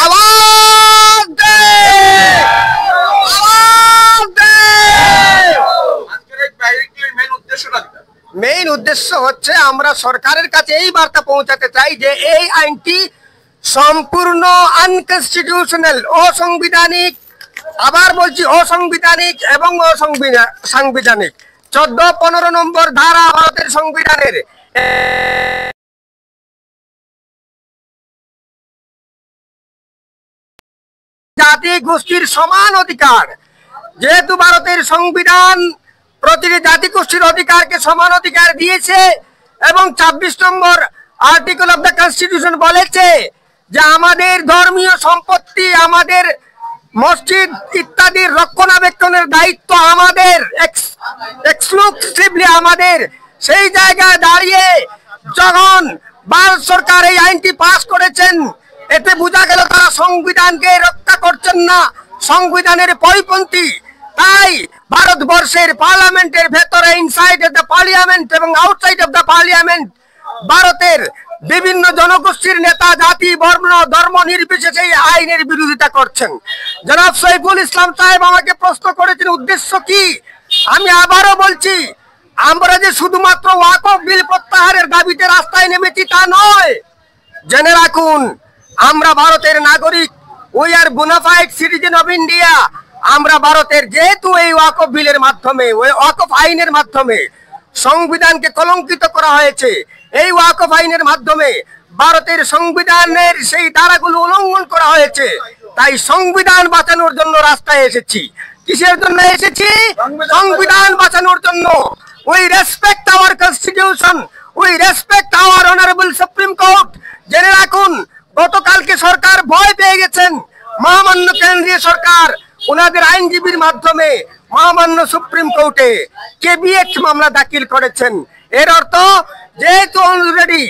আওয়াজ দে, আওয়াজ দে। মেইন উদ্দেশ্য হচ্ছে আমরা সরকারের কাছে এই বার্তা পৌঁছাতে চাই যে এই আইনটি সম্পূর্ণ আনকনস্টিটিউশনাল, অসাংবিধানিক। আবার বলছি অসাংবিধানিক এবং অসাংবিধানিক। 14-15 নম্বর ধারা ভারতের সংবিধানের জাতি গোষ্ঠীর সমান অধিকার। যেহেতু ভারতের সংবিধান প্রতিটি জাতি গোষ্ঠীর অধিকারকে সমান অধিকার দিয়েছে এবং 26 নম্বর আর্টিকেল অফ দ্য কনস্টিটিউশন বলেছে যে আমাদের ধর্মীয় সম্পত্তি, আমাদের মসজিদ ইত্যাদির রক্ষণাবেক্ষণের দায়িত্ব আমাদের, এক্সক্লুসিভলি আমাদের। সেই জায়গায় দাঁড়িয়ে যখন ভারত সরকার এই আইনটি পাস করেছেন, এতে বোঝা গেল তারা সংবিধানকে রক্ষা করছেন না, সংবিধানের পরিপন্থী। তাই ভারতবর্ষের পার্লামেন্টের ভেতরে, ইনসাইড অফ দ্য পার্লামেন্ট এবং আউটসাইড অফ দ্য পার্লামেন্ট, ভারতের বিভিন্ন জনগোষ্ঠীর নেতা জাতি বর্ণ ধর্ম নির্বিশেষে এই আইনের বিরোধিতা করছেন। জনাব সৈফুল ইসলাম সাহেব আমাকে প্রশ্ন করেছেন উদ্দেশ্য কি। আমি আবারও বলছি, আমরা যে শুধুমাত্র ওয়াকফ বিল প্রত্যাহারের দাবিতে রাস্তায় নেমেছি তা নয়। জেনে রাখুন, আমরা ভারতের নাগরিক, we are bona fide citizen of India. আমরা ভারতের, যেহেতু এই ওয়াকফ বিলের মাধ্যমে, ওই ওয়াকফ আইনের মাধ্যমে সংবিধানকে কলঙ্কিত করা হয়েছে, এই ওয়াকফ আইনের মাধ্যমে ভারতের সংবিধানের সেই ধারাগুলো উল্লঙ্ঘন করা হয়েছে। তাই সংবিধান বাঁচানোর জন্য রাস্তায় এসেছি। কিসের জন্য এসেছি? সংবিধান বাঁচানোর জন্য। We respect our constitution, we respect our honourable supreme court. জেনে রাখুন, গতকালকে সরকার ভয় পেয়ে গেছেন। মহামান্য কেন্দ্রীয় সরকার ওনাদের আইনজীবীর মাধ্যমে মহামান্য সুপ্রিম কোর্টে কেবিএট মামলা দাখিল করেছেন। এর অর্থ যেহেতু অলরেডি